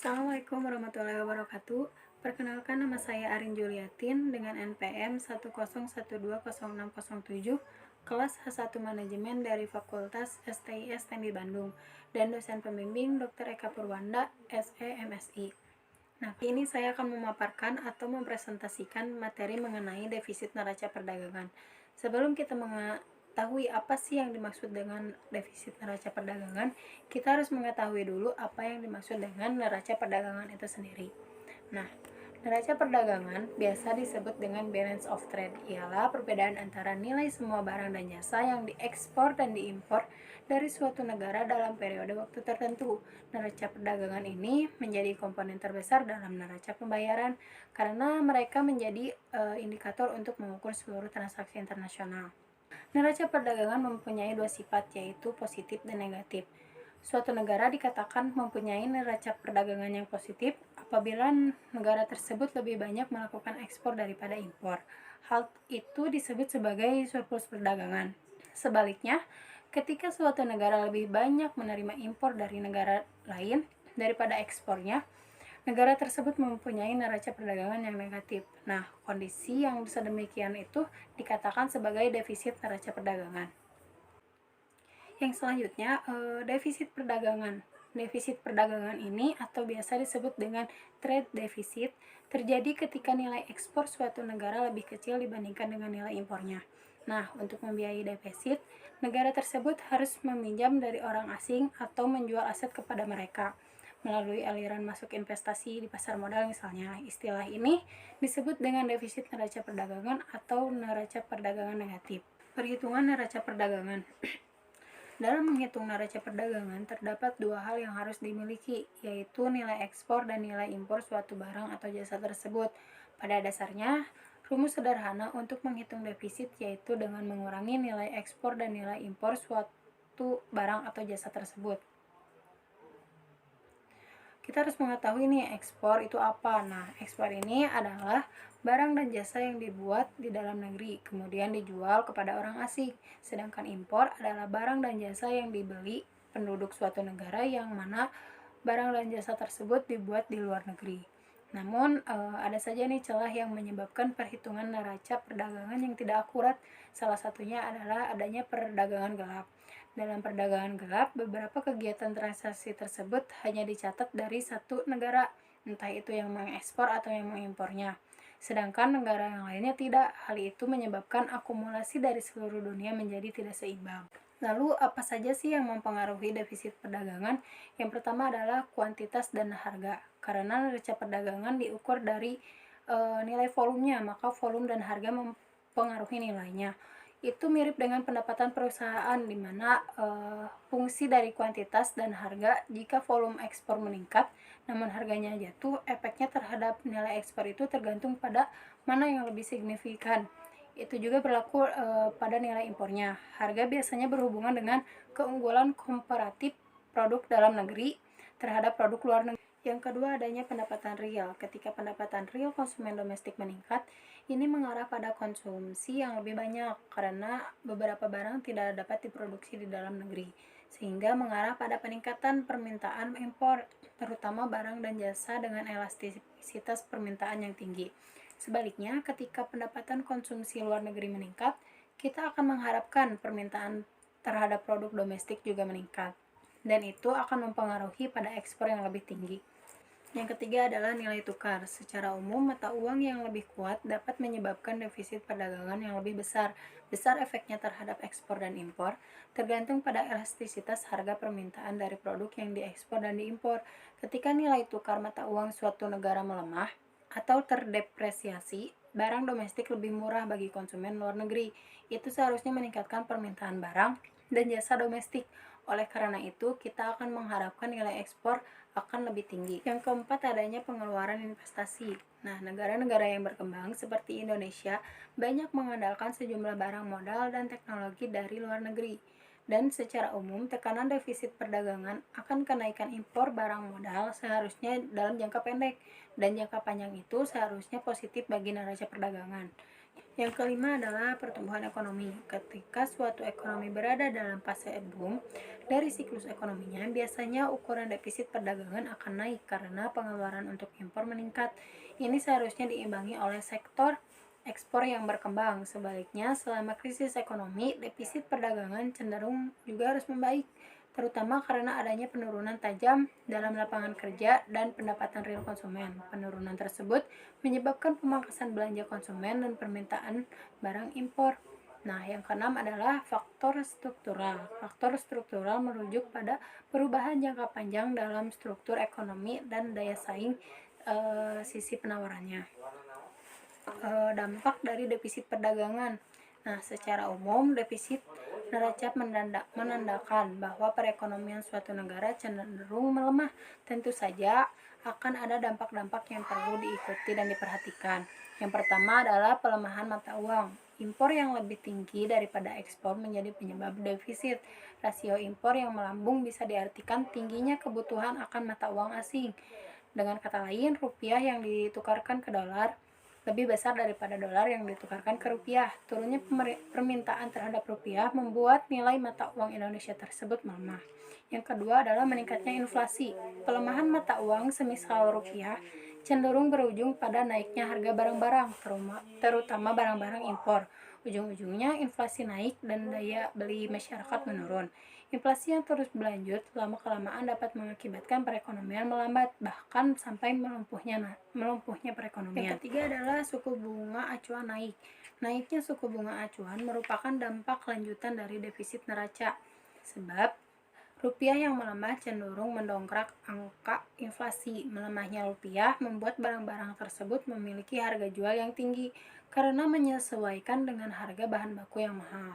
Assalamualaikum warahmatullahi wabarakatuh. Perkenalkan, nama saya Arin Juliatin dengan NPM 101206007, kelas H1 Manajemen dari Fakultas STIS Teknik Bandung, dan dosen pembimbing Dr. Eka Purwanda, SE MSI. Nah, ini saya akan memaparkan atau mempresentasikan materi mengenai defisit neraca perdagangan. Sebelum kita mengetahui apa sih yang dimaksud dengan defisit neraca perdagangan, kita harus mengetahui dulu apa yang dimaksud dengan neraca perdagangan itu sendiri. Nah, neraca perdagangan biasa disebut dengan balance of trade, ialah perbedaan antara nilai semua barang dan jasa yang diekspor dan diimpor dari suatu negara dalam periode waktu tertentu. Neraca perdagangan ini menjadi komponen terbesar dalam neraca pembayaran karena mereka menjadi indikator untuk mengukur seluruh transaksi internasional. Neraca perdagangan mempunyai dua sifat, yaitu positif dan negatif. Suatu negara dikatakan mempunyai neraca perdagangan yang positif apabila negara tersebut lebih banyak melakukan ekspor daripada impor. Hal itu disebut sebagai surplus perdagangan. Sebaliknya, ketika suatu negara lebih banyak menerima impor dari negara lain daripada ekspornya, negara tersebut mempunyai neraca perdagangan yang negatif. Nah, kondisi yang sedemikian itu dikatakan sebagai defisit neraca perdagangan. Yang selanjutnya, defisit perdagangan. Defisit perdagangan ini atau biasa disebut dengan trade deficit terjadi ketika nilai ekspor suatu negara lebih kecil dibandingkan dengan nilai impornya. Nah, untuk membiayai defisit, negara tersebut harus meminjam dari orang asing atau menjual aset kepada mereka melalui aliran masuk investasi di pasar modal misalnya. Istilah ini disebut dengan defisit neraca perdagangan atau neraca perdagangan negatif. Perhitungan neraca perdagangan. Dalam menghitung neraca perdagangan, terdapat dua hal yang harus dimiliki, yaitu nilai ekspor dan nilai impor suatu barang atau jasa tersebut. Pada dasarnya, rumus sederhana untuk menghitung defisit yaitu dengan mengurangi nilai ekspor dan nilai impor suatu barang atau jasa tersebut. Kita harus mengetahui nih ekspor itu apa. Nah, ekspor ini adalah barang dan jasa yang dibuat di dalam negeri kemudian dijual kepada orang asing. Sedangkan impor adalah barang dan jasa yang dibeli penduduk suatu negara yang mana barang dan jasa tersebut dibuat di luar negeri. Namun ada saja nih celah yang menyebabkan perhitungan neraca perdagangan yang tidak akurat. Salah satunya adalah adanya perdagangan gelap. Dalam perdagangan gelap, beberapa kegiatan transaksi tersebut hanya dicatat dari satu negara, entah itu yang mengekspor atau yang mengimpornya. Sedangkan negara yang lainnya tidak. Hal itu menyebabkan akumulasi dari seluruh dunia menjadi tidak seimbang. Lalu apa saja sih yang mempengaruhi defisit perdagangan? Yang pertama adalah kuantitas dan harga. Karena neraca perdagangan diukur dari nilai volumenya, maka volume dan harga mempengaruhi nilainya. Itu mirip dengan pendapatan perusahaan di mana fungsi dari kuantitas dan harga. Jika volume ekspor meningkat namun harganya jatuh, efeknya terhadap nilai ekspor itu tergantung pada mana yang lebih signifikan. Itu juga berlaku pada nilai impornya. Harga biasanya berhubungan dengan keunggulan komparatif produk dalam negeri terhadap produk luar negeri. Yang kedua, adanya pendapatan real. Ketika pendapatan real konsumen domestik meningkat, ini mengarah pada konsumsi yang lebih banyak karena beberapa barang tidak dapat diproduksi di dalam negeri, sehingga mengarah pada peningkatan permintaan impor, terutama barang dan jasa dengan elastisitas permintaan yang tinggi. Sebaliknya, ketika pendapatan konsumsi luar negeri meningkat, kita akan mengharapkan permintaan terhadap produk domestik juga meningkat, dan itu akan mempengaruhi pada ekspor yang lebih tinggi. Yang ketiga adalah nilai tukar. Secara umum, mata uang yang lebih kuat dapat menyebabkan defisit perdagangan yang lebih besar. Besar efeknya terhadap ekspor dan impor, tergantung pada elastisitas harga permintaan dari produk yang diekspor dan diimpor. Ketika nilai tukar mata uang suatu negara melemah atau terdepresiasi, barang domestik lebih murah bagi konsumen luar negeri. Itu seharusnya meningkatkan permintaan barang dan jasa domestik. Oleh karena itu, kita akan mengharapkan nilai ekspor akan lebih tinggi. Yang keempat, adanya pengeluaran investasi. Nah, negara-negara yang berkembang seperti Indonesia banyak mengandalkan sejumlah barang modal dan teknologi dari luar negeri. Dan secara umum, tekanan defisit perdagangan akan kenaikan impor barang modal seharusnya dalam jangka pendek, dan jangka panjang itu seharusnya positif bagi neraca perdagangan. Yang kelima adalah pertumbuhan ekonomi. Ketika suatu ekonomi berada dalam fase boom dari siklus ekonominya, biasanya ukuran defisit perdagangan akan naik karena pengeluaran untuk impor meningkat. Ini seharusnya diimbangi oleh sektor ekspor yang berkembang. Sebaliknya, selama krisis ekonomi, defisit perdagangan cenderung juga harus membaik, terutama karena adanya penurunan tajam dalam lapangan kerja dan pendapatan real konsumen. Penurunan tersebut menyebabkan pemangkasan belanja konsumen dan permintaan barang impor. Nah, yang keenam adalah faktor struktural. Faktor struktural merujuk pada perubahan jangka panjang dalam struktur ekonomi dan daya saing sisi penawarannya. Dampak dari defisit perdagangan. Nah, secara umum defisit neraca menandakan bahwa perekonomian suatu negara cenderung melemah. Tentu saja akan ada dampak-dampak yang perlu diikuti dan diperhatikan. Yang pertama adalah pelemahan mata uang. Impor yang lebih tinggi daripada ekspor menjadi penyebab defisit. Rasio impor yang melambung bisa diartikan tingginya kebutuhan akan mata uang asing. Dengan kata lain, rupiah yang ditukarkan ke dolar lebih besar daripada dolar yang ditukarkan ke rupiah. Turunnya permintaan terhadap rupiah membuat nilai mata uang Indonesia tersebut melemah. Yang kedua adalah meningkatnya inflasi. Pelemahan mata uang semisal rupiah cenderung berujung pada naiknya harga barang-barang, terutama barang-barang impor. Ujung-ujungnya inflasi naik dan daya beli masyarakat menurun. Inflasi yang terus berlanjut lama-kelamaan dapat mengakibatkan perekonomian melambat, bahkan sampai melumpuhnya perekonomian. Yang ketiga adalah suku bunga acuan naik. Naiknya suku bunga acuan merupakan dampak lanjutan dari defisit neraca, sebab rupiah yang melemah cenderung mendongkrak angka inflasi. Melemahnya rupiah membuat barang-barang tersebut memiliki harga jual yang tinggi karena menyesuaikan dengan harga bahan baku yang mahal.